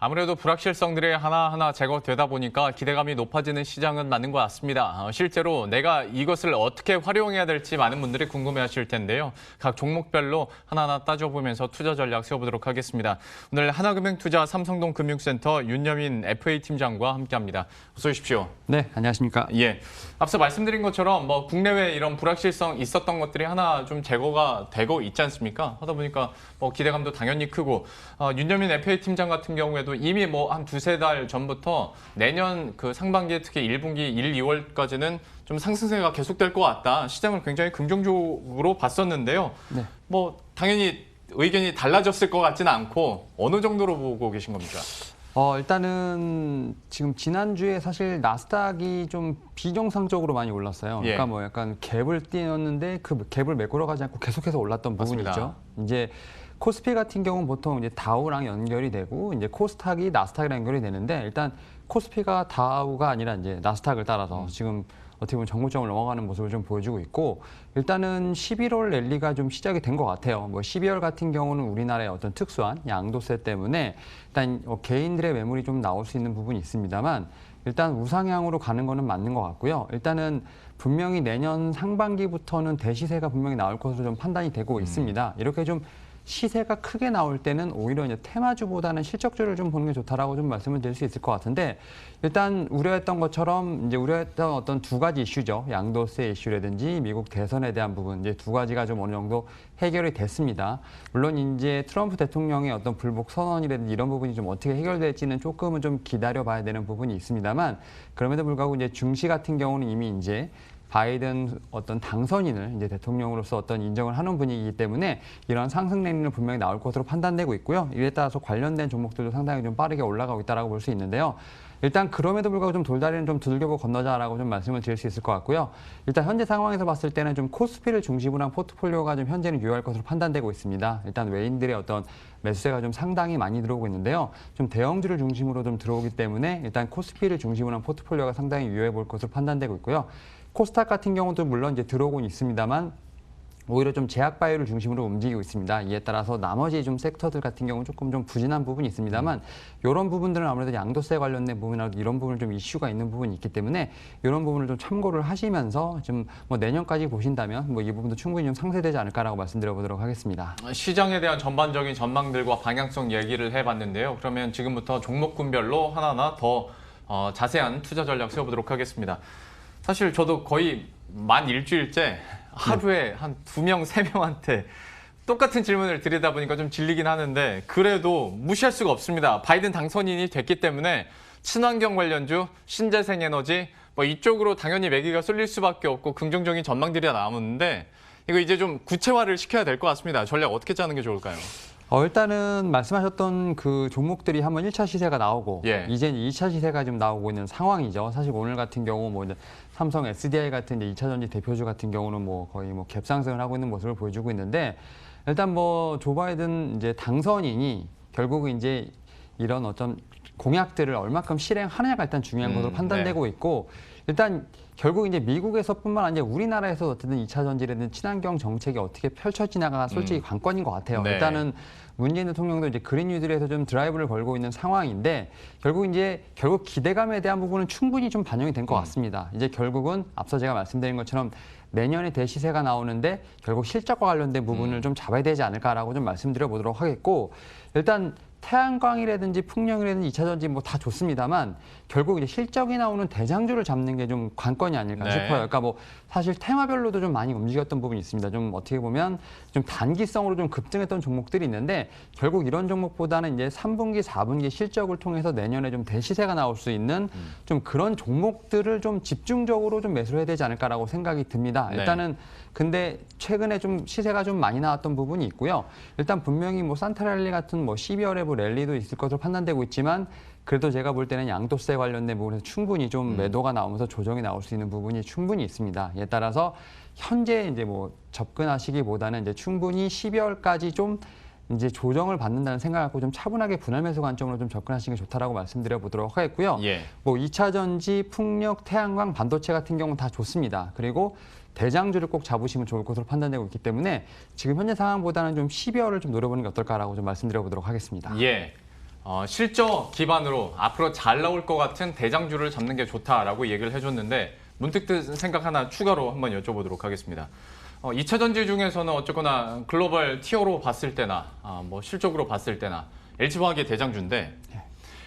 아무래도 불확실성들이 하나하나 제거되다 보니까 기대감이 높아지는 시장은 맞는 것 같습니다. 실제로 내가 이것을 어떻게 활용해야 될지 많은 분들이 궁금해하실 텐데요. 각 종목별로 하나하나 따져보면서 투자 전략 세워보도록 하겠습니다. 오늘 하나금융투자 삼성동 금융센터 윤여민 FA 팀장과 함께합니다. 어서 오십시오. 네, 안녕하십니까. 예, 앞서 말씀드린 것처럼 국내외 이런 불확실성 있었던 것들이 하나 좀 제거가 되고 있지 않습니까? 하다 보니까 기대감도 당연히 크고 윤여민 FA 팀장 같은 경우에도 이미 한 두세 달 전부터 내년 그 상반기에 특히 1분기 1, 2월까지는 좀 상승세가 계속될 것 같다. 시장을 굉장히 긍정적으로 봤었는데요. 네. 당연히 의견이 달라졌을 것 같지는 않고 어느 정도로 보고 계신 겁니까? 일단은 지금 지난주에 사실 나스닥이 좀 비정상적으로 많이 올랐어요. 예. 그러니까 약간 갭을 띄었는데 그 갭을 메꾸러 가지 않고 계속해서 올랐던 맞습니다. 부분이죠. 이제 코스피 같은 경우는 보통 이제 다우랑 연결이 되고 이제 코스닥이 나스닥이랑 연결이 되는데 일단 코스피가 다우가 아니라 이제 나스닥을 따라서 지금 어떻게 보면 정고점을 넘어가는 모습을 좀 보여주고 있고 일단은 11월 랠리가 좀 시작이 된 것 같아요. 12월 같은 경우는 우리나라의 어떤 특수한 양도세 때문에 일단 개인들의 매물이 좀 나올 수 있는 부분이 있습니다만 일단 우상향으로 가는 거는 맞는 것 같고요. 일단은 분명히 내년 상반기부터는 대시세가 분명히 나올 것으로 좀 판단이 되고 있습니다. 이렇게 좀 시세가 크게 나올 때는 오히려 이제 테마주보다는 실적주를 좀 보는 게 좋다라고 좀 말씀을 드릴 수 있을 것 같은데 일단 우려했던 것처럼 이제 우려했던 어떤 두 가지 이슈죠. 양도세 이슈라든지 미국 대선에 대한 부분 이제 두 가지가 좀 어느 정도 해결이 됐습니다. 물론 이제 트럼프 대통령의 어떤 불복 선언이라든지 이런 부분이 좀 어떻게 해결될지는 조금은 좀 기다려 봐야 되는 부분이 있습니다만 그럼에도 불구하고 이제 증시 같은 경우는 이미 이제 바이든 어떤 당선인을 이제 대통령으로서 어떤 인정을 하는 분위기이기 때문에 이런 상승 랠리는 분명히 나올 것으로 판단되고 있고요. 이에 따라서 관련된 종목들도 상당히 좀 빠르게 올라가고 있다라고 볼 수 있는데요. 일단 그럼에도 불구하고 좀 돌다리는 좀 두들겨보고 건너자라고 좀 말씀을 드릴 수 있을 것 같고요. 일단 현재 상황에서 봤을 때는 좀 코스피를 중심으로 한 포트폴리오가 좀 현재는 유효할 것으로 판단되고 있습니다. 일단 외인들의 어떤 매수세가 좀 상당히 많이 들어오고 있는데요. 좀 대형주를 중심으로 좀 들어오기 때문에 일단 코스피를 중심으로 한 포트폴리오가 상당히 유효해 볼 것으로 판단되고 있고요. 코스닥 같은 경우도 물론 이제 들어오곤 있습니다만 오히려 좀 제약 바이오를 중심으로 움직이고 있습니다. 이에 따라서 나머지 좀 섹터들 같은 경우는 조금 좀 부진한 부분이 있습니다만 이런 부분들은 아무래도 양도세 관련된 부분이라도 이런 부분을 좀 이슈가 있는 부분이 있기 때문에 이런 부분을 좀 참고를 하시면서 좀 내년까지 보신다면 이 부분도 충분히 좀 상쇄되지 않을까라고 말씀드려 보도록 하겠습니다. 시장에 대한 전반적인 전망들과 방향성 얘기를 해봤는데요. 그러면 지금부터 종목군별로 하나하나 더 자세한 투자 전략 세워보도록 하겠습니다. 사실 저도 거의 만 일주일째 하루에 한 2명, 3명한테 똑같은 질문을 드리다 보니까 좀 질리긴 하는데 그래도 무시할 수가 없습니다. 바이든 당선인이 됐기 때문에 친환경 관련주, 신재생에너지 이쪽으로 당연히 매기가 쏠릴 수밖에 없고 긍정적인 전망들이 나오는데 이거 이제 좀 구체화를 시켜야 될 것 같습니다. 전략 어떻게 짜는 게 좋을까요? 일단은 말씀하셨던 그 종목들이 한번 1차 시세가 나오고 이제 2차 시세가 좀 나오고 있는 상황이죠. 사실 오늘 같은 경우 이제 삼성 SDI 같은 이제 2차 전지 대표주 같은 경우는 거의 갭 상승을 하고 있는 모습을 보여주고 있는데 일단 조 바이든 이제 당선인이 결국은 이제 이런 어떤 공약들을 얼마큼 실행하느냐가 일단 중요한 것으로 판단되고 있고 일단 결국 이제 미국에서뿐만 아니라 우리나라에서 어쨌든 2차 전지라든 친환경 정책이 어떻게 펼쳐지나가 솔직히 관건인 것 같아요. 네. 일단은 문재인 대통령도 이제 그린 뉴딜에서 좀 드라이브를 걸고 있는 상황인데 결국 기대감에 대한 부분은 충분히 좀 반영이 된 것 같습니다. 이제 결국은 앞서 제가 말씀드린 것처럼 내년에 대시세가 나오는데 결국 실적과 관련된 부분을 좀 잡아야 되지 않을까라고 좀 말씀드려 보도록 하겠고 일단 태양광이라든지 풍력이라든지 2차 전지 다 좋습니다만 결국 이제 실적이 나오는 대장주를 잡는 게 좀 관건이 아닐까 싶어요. 그러니까 사실 테마별로도 좀 많이 움직였던 부분이 있습니다. 좀 어떻게 보면 좀 단기성으로 좀 급등했던 종목들이 있는데 결국 이런 종목보다는 이제 3분기, 4분기 실적을 통해서 내년에 좀 대시세가 나올 수 있는 좀 그런 종목들을 좀 집중적으로 좀 매수를 해야 되지 않을까라고 생각이 듭니다. 일단은 근데 최근에 좀 시세가 좀 많이 나왔던 부분이 있고요. 일단 분명히 산타랠리 같은 12월에 랠리도 있을 것으로 판단되고 있지만 그래도 제가 볼 때는 양도세 관련된 부분에서 충분히 좀 매도가 나오면서 조정이 나올 수 있는 부분이 충분히 있습니다. 이에 따라서 현재 이제 접근하시기보다는 이제 충분히 12월까지 좀 이제 조정을 받는다는 생각을 갖고 좀 차분하게 분할 매수 관점으로 좀 접근하시는 게 좋다라고 말씀드려 보도록 하겠고요. 2차 전지, 풍력, 태양광, 반도체 같은 경우는 다 좋습니다. 그리고 대장주를 꼭 잡으시면 좋을 것으로 판단되고 있기 때문에 지금 현재 상황보다는 좀 12월을 좀 노려보는 게 어떨까라고 좀 말씀드려 보도록 하겠습니다. 실적 기반으로 앞으로 잘 나올 것 같은 대장주를 잡는 게 좋다라고 얘기를 해줬는데 문득 든 생각 하나 추가로 한번 여쭤보도록 하겠습니다. 2차 전지 중에서는 어쨌거나 글로벌 티어로 봤을 때나 뭐 실적으로 봤을 때나 LG화학이 대장주인데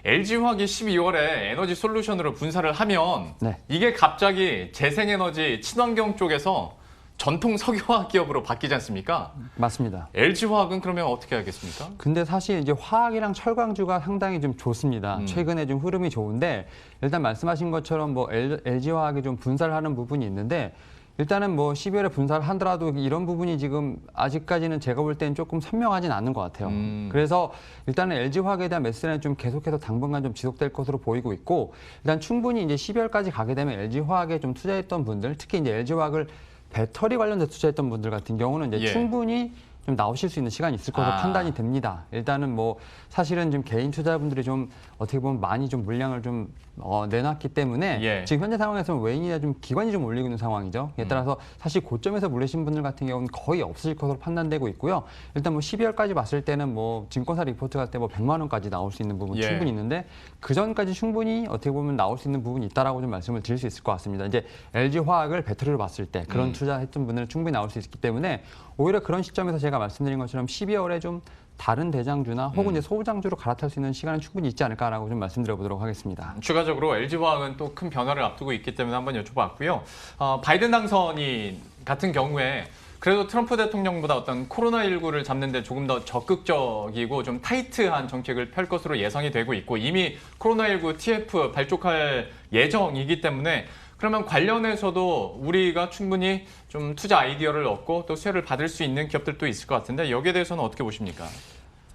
LG화학이 12월에 에너지 솔루션으로 분사를 하면 네. 이게 갑자기 재생에너지 친환경 쪽에서 전통 석유화학 기업으로 바뀌지 않습니까? 맞습니다. LG화학은 그러면 어떻게 하겠습니까? 근데 사실 이제 화학이랑 철강주가 상당히 좀 좋습니다. 최근에 좀 흐름이 좋은데 일단 말씀하신 것처럼 뭐 LG화학이 좀 분사를 하는 부분이 있는데 일단은 뭐 12월에 분사를 하더라도 이런 부분이 지금 아직까지는 제가 볼 때는 조금 선명하진 않는 것 같아요. 그래서 일단은 LG화학에 대한 매수는 좀 계속해서 당분간 좀 지속될 것으로 보이고 있고 일단 충분히 이제 12월까지 가게 되면 LG화학에 좀 투자했던 분들 특히 이제 LG화학을 배터리 관련돼서 투자했던 분들 같은 경우는 이제 예. 충분히 좀 나오실 수 있는 시간이 있을 것으로 판단이 됩니다. 일단은 뭐 사실은 좀 개인 투자분들이 좀 어떻게 보면 많이 좀 물량을 좀 내놨기 때문에 예. 지금 현재 상황에서는 외인이나 좀 기관이 좀 올리고 있는 상황이죠. 이에 따라서 사실 고점에서 물리신 분들 같은 경우는 거의 없으실 것으로 판단되고 있고요. 일단 뭐 12월까지 봤을 때는 뭐 증권사 리포트 갈 때 뭐 100만 원까지 나올 수 있는 부분 예. 충분히 있는데 그 전까지 충분히 어떻게 보면 나올 수 있는 부분이 있다라고 좀 말씀을 드릴 수 있을 것 같습니다. 이제 LG화학을 배터리로 봤을 때 그런 투자했던 분들은 충분히 나올 수 있기 때문에 오히려 그런 시점에서 제가 말씀드린 것처럼 12월에 좀 다른 대장주나 혹은 이제 소장주로 갈아탈 수 있는 시간은 충분히 있지 않을까라고 좀 말씀드려보도록 하겠습니다. 추가적으로 LG화학은 또 큰 변화를 앞두고 있기 때문에 한번 여쭤봤고요. 바이든 당선인 같은 경우에 그래도 트럼프 대통령보다 어떤 코로나19를 잡는 데 조금 더 적극적이고 좀 타이트한 정책을 펼 것으로 예상이 되고 있고 이미 코로나19 TF 발족할 예정이기 때문에 그러면 관련해서도 우리가 충분히 좀 투자 아이디어를 얻고 또 수혜를 받을 수 있는 기업들도 있을 것 같은데 여기에 대해서는 어떻게 보십니까?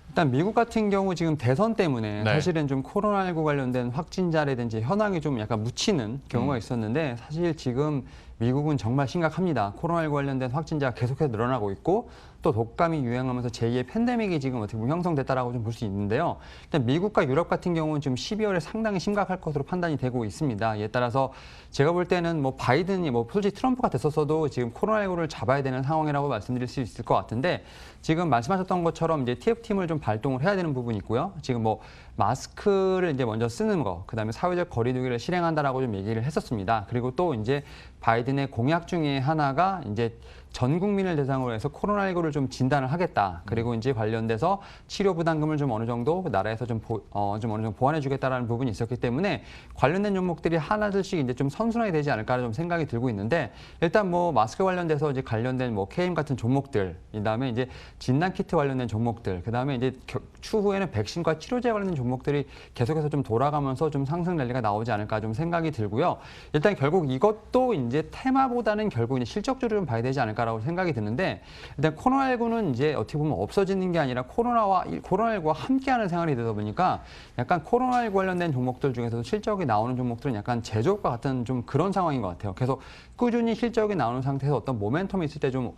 일단 미국 같은 경우 지금 대선 때문에 네. 사실은 좀 코로나19 관련된 확진자라든지 현황이 좀 약간 묻히는 경우가 있었는데 사실 지금 미국은 정말 심각합니다. 코로나19 관련된 확진자가 계속해서 늘어나고 있고 또 독감이 유행하면서 제2의 팬데믹이 지금 어떻게 보면 형성됐다라고 좀 볼 수 있는데요. 일단 미국과 유럽 같은 경우는 지금 12월에 상당히 심각할 것으로 판단이 되고 있습니다. 이에 따라서 제가 볼 때는 뭐 바이든이 뭐 솔직히 트럼프가 됐었어도 지금 코로나19를 잡아야 되는 상황이라고 말씀드릴 수 있을 것 같은데 지금 말씀하셨던 것처럼 이제 TF팀을 좀 발동을 해야 되는 부분이 있고요. 지금 뭐 마스크를 이제 먼저 쓰는 거, 그다음에 사회적 거리두기를 실행한다라고 좀 얘기를 했었습니다. 그리고 또 이제 바이든의 공약 중에 하나가 이제 전 국민을 대상으로 해서 코로나19를 좀 진단을 하겠다. 그리고 이제 관련돼서 치료 부담금을 좀 어느 정도 나라에서 좀 어느 정도 보완해 주겠다라는 부분이 있었기 때문에 관련된 종목들이 하나둘씩 이제 좀 선순환이 되지 않을까 좀 생각이 들고 있는데 일단 뭐 마스크 관련돼서 이제 관련된 뭐 KM 같은 종목들, 그다음에 이제 진단 키트 관련된 종목들, 그다음에 이제 추후에는 백신과 치료제 관련된 종목들이 계속해서 좀 돌아가면서 좀 상승 랠리가 나오지 않을까 좀 생각이 들고요. 일단 결국 이것도 이제 테마보다는 결국 이제 실적주를 좀 봐야 되지 않을까. 라고 생각이 드는데 일단 코로나19는 이제 어떻게 보면 없어지는 게 아니라 코로나19와 함께하는 생활이 되다 보니까 약간 코로나19 관련된 종목들 중에서도 실적이 나오는 종목들은 약간 제조업과 같은 좀 그런 상황인 것 같아요. 계속 꾸준히 실적이 나오는 상태에서 어떤 모멘텀이 있을 때 좀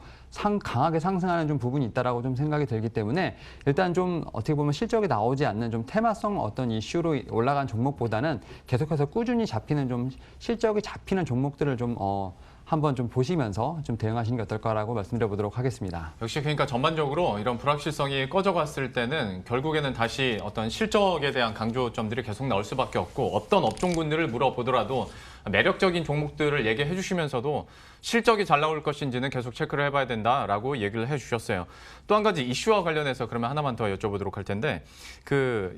강하게 상승하는 좀 부분이 있다라고 좀 생각이 들기 때문에 일단 좀 어떻게 보면 실적이 나오지 않는 좀 테마성 어떤 이슈로 올라간 종목보다는 계속해서 꾸준히 잡히는 좀 실적이 잡히는 종목들을 좀 한번 좀 보시면서 좀 대응하시는 게 어떨까라고 말씀드려보도록 하겠습니다. 역시 그러니까 전반적으로 이런 불확실성이 꺼져갔을 때는 결국에는 다시 어떤 실적에 대한 강조점들이 계속 나올 수밖에 없고 어떤 업종군들을 물어보더라도 매력적인 종목들을 얘기해 주시면서도 실적이 잘 나올 것인지는 계속 체크를 해봐야 된다라고 얘기를 해주셨어요. 또 한 가지 이슈와 관련해서 그러면 하나만 더 여쭤보도록 할 텐데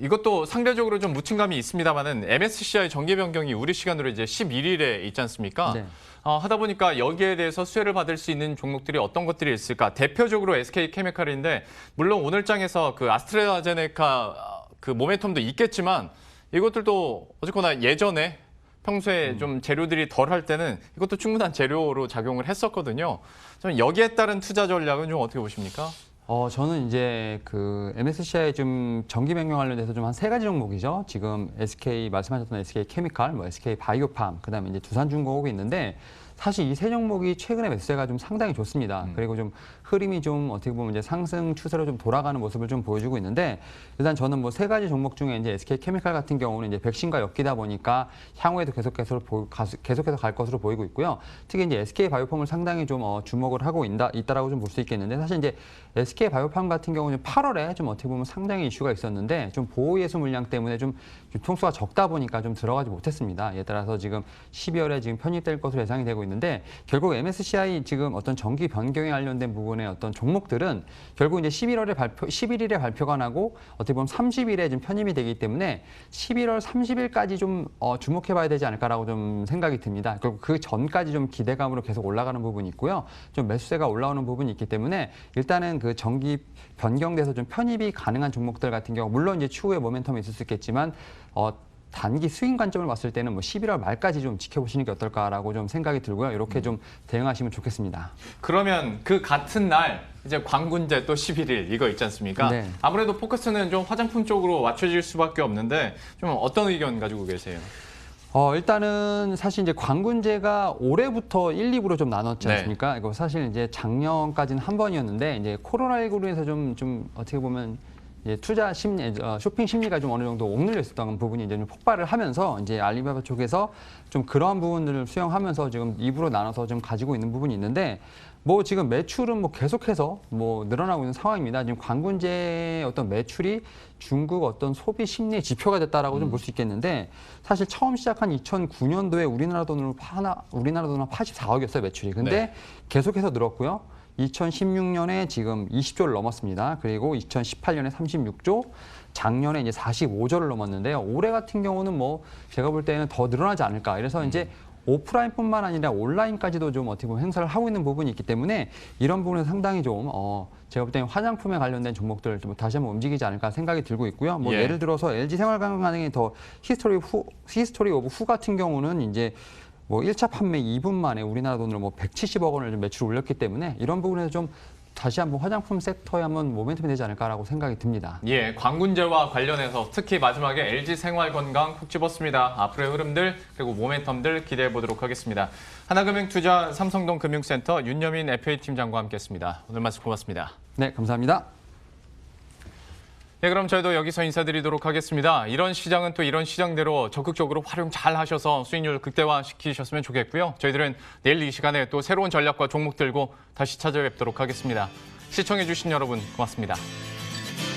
이것도 상대적으로 좀 묻힌감이 있습니다만은 MSCI 정기 변경이 우리 시간으로 이제 11일에 있지 않습니까? 네. 하다 보니까 여기에 대해서 수혜를 받을 수 있는 종목들이 어떤 것들이 있을까? 대표적으로 SK케미칼인데 물론 오늘 장에서 그 아스트라제네카 그 모멘텀도 있겠지만 이것들도 어쨌거나 예전에 평소에 좀 재료들이 덜 할 때는 이것도 충분한 재료로 작용을 했었거든요. 좀 여기에 따른 투자 전략은 좀 어떻게 보십니까? 저는 이제 그 MSCI 좀 정기 변경 관련돼서 좀 한 3가지 종목이죠. 지금 SK 말씀하셨던 SK 케미칼, 뭐 SK 바이오팜, 그다음에 이제 두산중공업이 있는데 사실 이 세 종목이 최근에 매수세가 좀 상당히 좋습니다. 그리고 좀 흐름이 좀 어떻게 보면 이제 상승 추세로 좀 돌아가는 모습을 좀 보여주고 있는데 일단 저는 뭐 세 가지 종목 중에 이제 SK케미칼 같은 경우는 이제 백신과 엮이다 보니까 향후에도 계속해서 갈 것으로 보이고 있고요. 특히 이제 SK바이오팜을 상당히 좀 주목을 하고 있다라고 좀 볼 수 있겠는데 사실 이제 SK바이오팜 같은 경우는 8월에 좀 어떻게 보면 상당히 이슈가 있었는데 좀 보호예수 물량 때문에 좀 유통수가 적다 보니까 좀 들어가지 못했습니다. 이에 따라서 지금 12월에 지금 편입될 것으로 예상이 되고 있는데 결국 MSCI 지금 어떤 정기 변경에 관련된 부분의 어떤 종목들은 결국 이제 11일에 발표가 나고 어떻게 보면 30일에 지금 편입이 되기 때문에 11월 30일까지 좀 주목해봐야 되지 않을까라고 좀 생각이 듭니다. 결국 그 전까지 좀 기대감으로 계속 올라가는 부분이 있고요. 좀 매수세가 올라오는 부분이 있기 때문에 일단은 그 정기 변경돼서 좀 편입이 가능한 종목들 같은 경우 물론 이제 추후에 모멘텀이 있을 수 있겠지만 단기 수익 관점을 봤을 때는 뭐 11월 말까지 좀 지켜보시는 게 어떨까라고 좀 생각이 들고요. 이렇게 좀 대응하시면 좋겠습니다. 그러면 그 같은 날 이제 광군제 또 11일 이거 있지 않습니까? 네. 아무래도 포커스는 좀 화장품 쪽으로 맞춰질 수밖에 없는데 좀 어떤 의견 가지고 계세요? 일단은 사실 이제 광군제가 올해부터 1, 2부로 좀 나눴지 네. 않습니까? 이거 사실 이제 작년까지는 한 번이었는데 이제 코로나19로 해서 좀 어떻게 보면 이제 투자 심리, 쇼핑 심리가 좀 어느 정도 옥눌려 있었던 부분이 이제 좀 폭발을 하면서 이제 알리바바 쪽에서 좀 그러한 부분들을 수용하면서 지금 2부로 나눠서 좀 가지고 있는 부분이 있는데 뭐 지금 매출은 뭐 계속해서 뭐 늘어나고 있는 상황입니다. 지금 광군제의 어떤 매출이 중국 어떤 소비 심리의 지표가 됐다라고 좀 볼 수 있겠는데 사실 처음 시작한 2009년도에 우리나라 돈으로 84억이었어요 매출이. 근데 네. 계속해서 늘었고요. 2016년에 지금 20조를 넘었습니다. 그리고 2018년에 36조, 작년에 이제 45조를 넘었는데요. 올해 같은 경우는 뭐 제가 볼 때는 더 늘어나지 않을까. 그래서 이제 오프라인뿐만 아니라 온라인까지도 좀 어떻게 보면 행사를 하고 있는 부분이 있기 때문에 이런 부분은 상당히 좀 제가 볼 때는 화장품에 관련된 종목들 좀 다시 한번 움직이지 않을까 생각이 들고 있고요. 뭐 예. 예를 들어서 LG 생활건강의 더 히스토리 오브 후 같은 경우는 이제 뭐 1차 판매 2분 만에 우리나라 돈으로 뭐 170억 원을 좀 매출을 올렸기 때문에 이런 부분에서 좀 다시 한번 화장품 섹터에 한번 모멘텀이 되지 않을까라고 생각이 듭니다. 예, 광군제와 관련해서 특히 마지막에 LG 생활건강 콕 집었습니다. 앞으로의 흐름들 그리고 모멘텀들 기대해 보도록 하겠습니다. 하나금융투자 삼성동 금융센터 윤여민 FA 팀장과 함께했습니다. 오늘 말씀 고맙습니다. 네, 감사합니다. 네, 그럼 저희도 여기서 인사드리도록 하겠습니다. 이런 시장은 또 이런 시장대로 적극적으로 활용 잘 하셔서 수익률 극대화시키셨으면 좋겠고요. 저희들은 내일 이 시간에 또 새로운 전략과 종목 들고 다시 찾아뵙도록 하겠습니다. 시청해주신 여러분 고맙습니다.